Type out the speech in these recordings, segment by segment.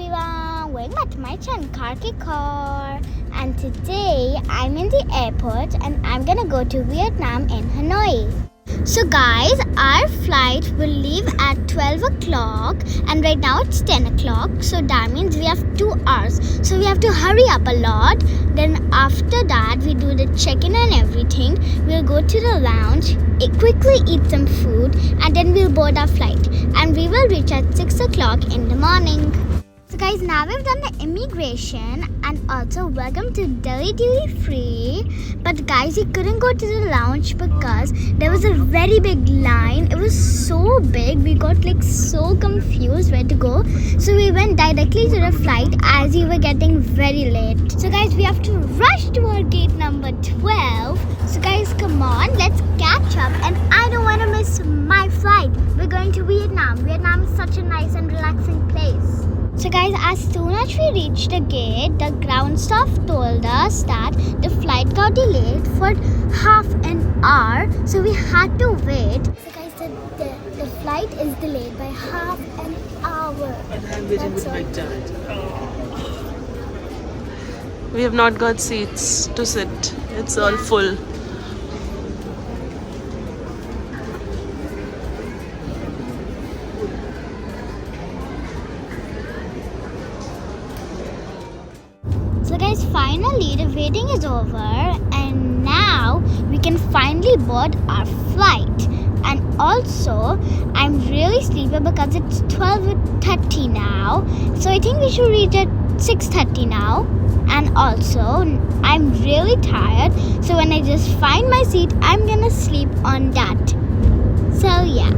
everyone, welcome back to my channel Car, and today I'm in the airport and I'm gonna go to Vietnam in Hanoi. So guys, our flight will leave at 12 o'clock and right now it's 10 o'clock, so that means we have 2 hours, so we have to hurry up a lot. Then after that we do the check-in and everything. We'll go to the lounge, quickly eat some food, and then we'll board our flight and we will reach at 6 o'clock in the morning. So guys, now we've done the immigration and also welcome to Delhi Duty Free. But guys, we couldn't go to the lounge because there was a very big line. It was so big, we got so confused where to go. So we went directly to the flight as we were getting very late. So guys, we have to rush to our gate number 12. So guys, come on, let's catch up. And I don't want to miss my flight. We're going to Vietnam. Vietnam is such a nice and relaxing place. So guys, as soon as we reached the gate, the ground staff told us that the flight got delayed for half an hour, so we had to wait. So guys, the flight is delayed by half an hour. And I'm waiting with my dad. We have not got seats to sit. It's all full. So guys, finally the waiting is over and now we can finally board our flight. And also, I'm really sleepy because it's 12:30 now. So I think we should reach at 6:30 now. And also, I'm really tired. So when I just find my seat, I'm gonna sleep on that. So yeah.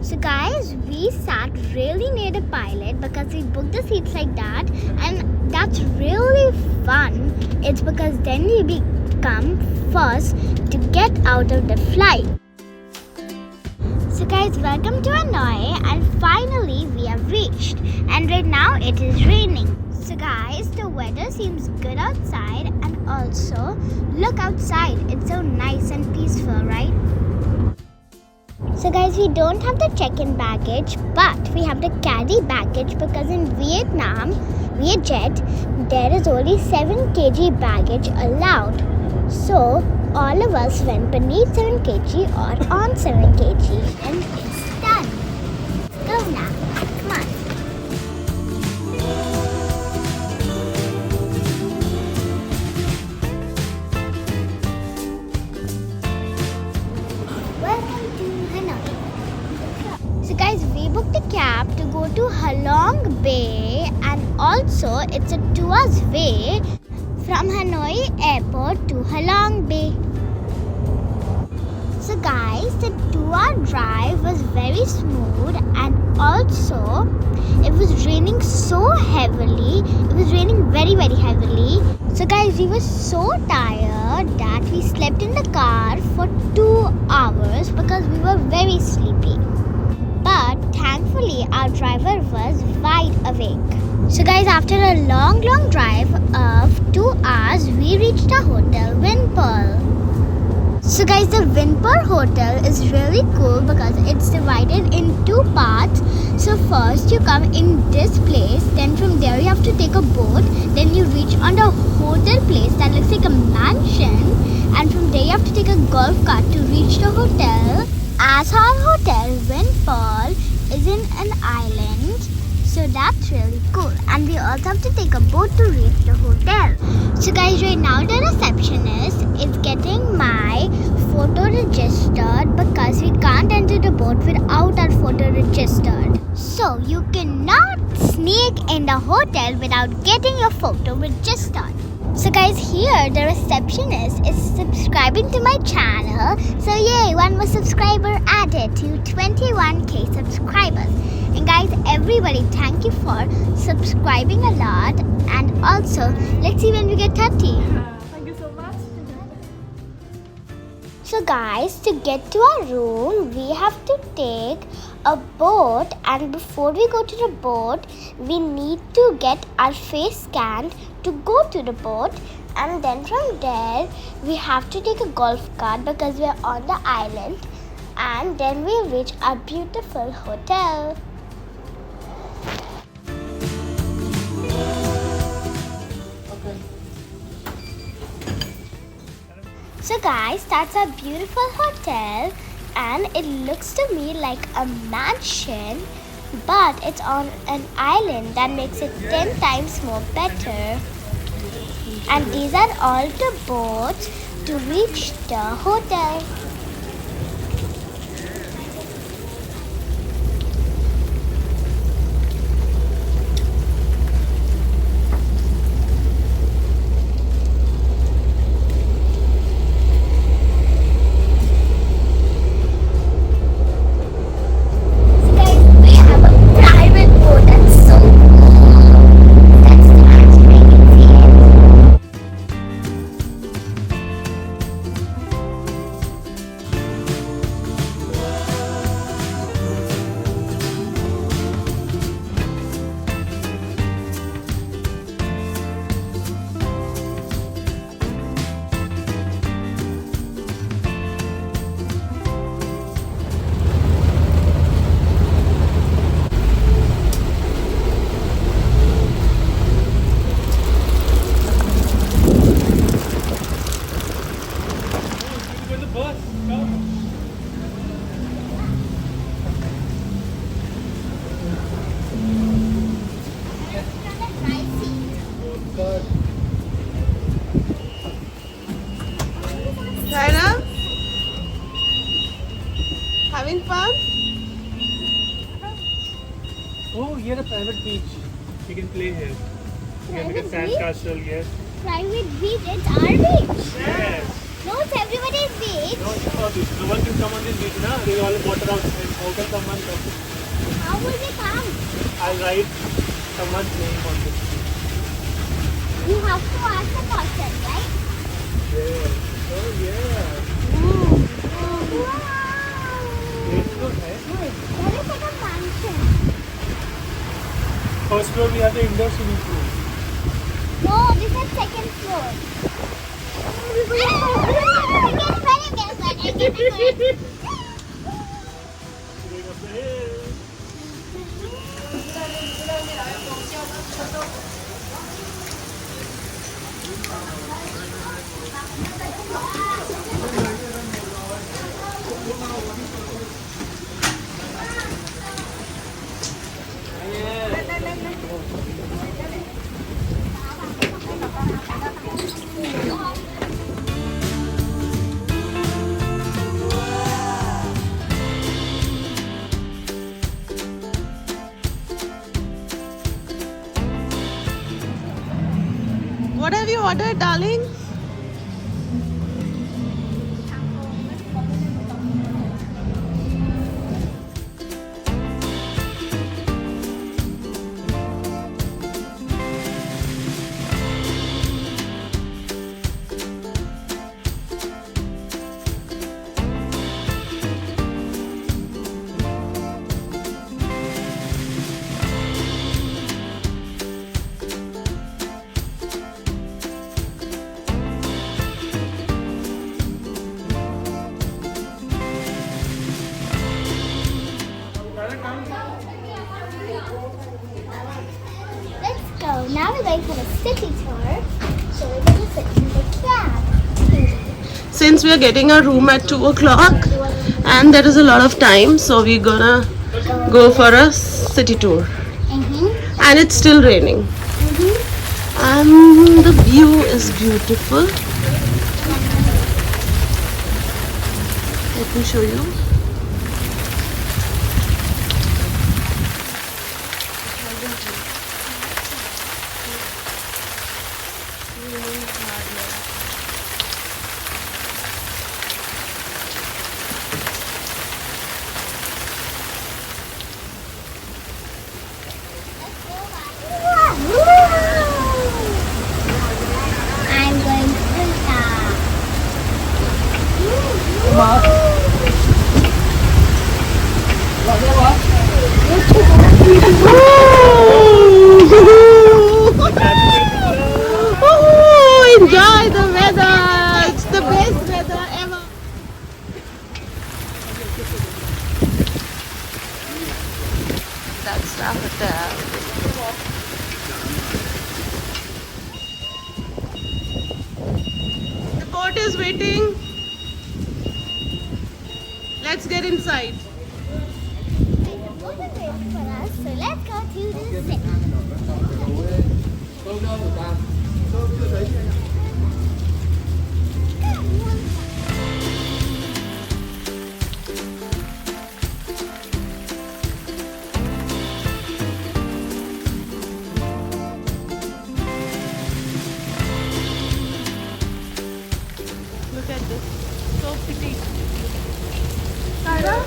So guys, we sat really near the pilot because we booked the seats like that, and that's really fun. It's because then we become first to get out of the flight. So guys, welcome to Hanoi, and finally we have reached, and right now it is raining. So guys, the weather seems good outside, and also look outside, it's so nice and peaceful, right? So guys, we don't have the check-in baggage, but we have the carry baggage because in Vietnam, Vietjet, there is only 7 kg baggage allowed. So all of us went beneath 7 kg or on 7 kg and it's done. Let's go now. Come on. So guys, we booked a cab to go to Halong Bay, and also it's a 2 hours way from Hanoi Airport to Halong Bay. So guys, the 2-hour drive was very smooth, and also it was raining so heavily. It was raining very heavily. So guys, we were so tired that we slept in the car for 2 hours because we were very sleepy. But thankfully our driver was wide awake. So guys, after a long drive of 2 hours, we reached our hotel, Vinpearl. So guys, the Vinpearl hotel is really cool because it's divided in 2 parts. So first you come in this place, then from there you have to take a boat, then you reach on the hotel place that looks like a mansion, and from there you have to take a golf cart to reach the hotel. As our hotel, Vinpearl, is in an island, so that's really cool. And we also have to take a boat to reach the hotel. So guys, right now the receptionist is getting my photo registered because we can't enter the boat without our photo registered. So you cannot sneak in the hotel without getting your photo registered. So guys, here the receptionist is subscribing to my channel. So yay, 1 more subscriber added to 21k subscribers. And guys, everybody, thank you for subscribing a lot. And also, let's see when we get 30. Thank you so much. So guys, to get to our room, we have to take a boat, and before we go to the boat, we need to get our face scanned to go to the boat. And then from there, we have to take a golf cart because we are on the island. And then we reach our beautiful hotel. So guys, that's our beautiful hotel, and it looks to me like a mansion, but it's on an island. That makes it 10 times more better. And these are all the boats to reach the hotel. Tyra? Having fun? Oh, here a private beach. You can play here. You can make a sand castle, yes. Private beach, it's our beach. Yes. No, it's everybody's beach. No, it's not this. No one can come on this beach, na? There is all water outside. How can someone come? How will they come? I'll write someone's name on this beach. You have to ask the person, right? Yes. Oh, yeah. Wow. It's good, eh? That is like a mansion. First floor we have the indoor swimming pool. No, this is second floor. Going up the hill. What have you ordered, darling? Let's go. Now we're going for a city tour. So we're going to sit in the cab. Since we are getting a room at 2 o'clock and there is a lot of time, so we're gonna go for a city tour. And it's still raining. And the view is beautiful. Let me show you. I'm going to the top. What? Oh, enjoy the weather. It's the best weather ever. That's the hotel. The boat is waiting. Let's get inside. So let's go to the city. Look at this. So pretty. Sarah?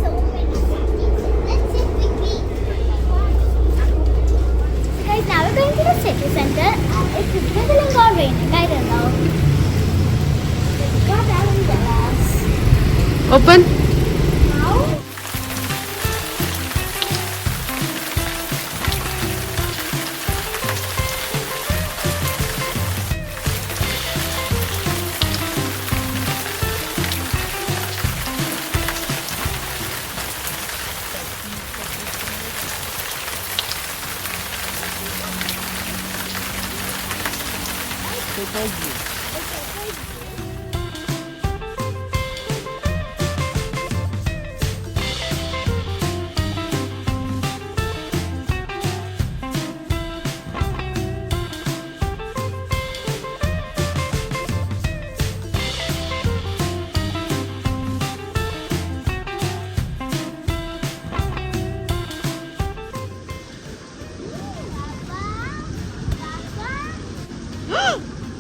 So many cities. Let's sit quickly. So guys, now we're going to the city center. It's drizzling or raining, I don't know. We've got our umbrellas. Open. Now,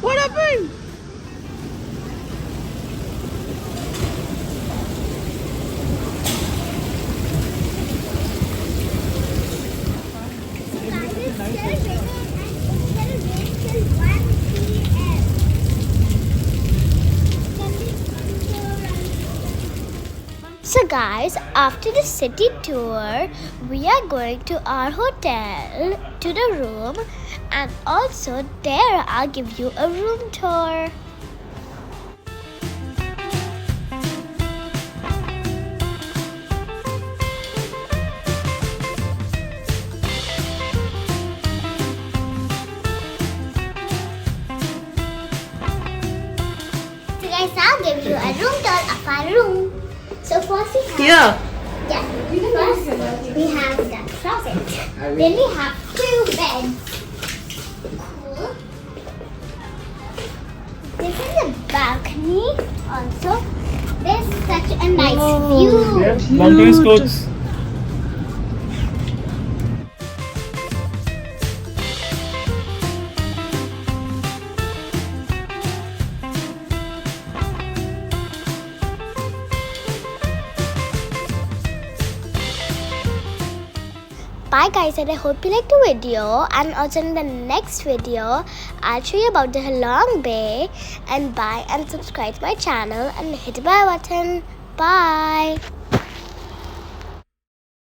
What happened? so guys, after the city tour, we are going to our hotel, to the room, and also there I'll give you a room tour. So guys, I'll give you a room tour of our room. So first we have first we have the closet. Then we have 2 beds. Cool. This is a balcony. Also, there's such a nice view. Mountain sports. Bye guys, and I hope you liked the video, and also in the next video I'll show you about the Halong Bay. And bye, and subscribe to my channel and hit the bell button. Bye.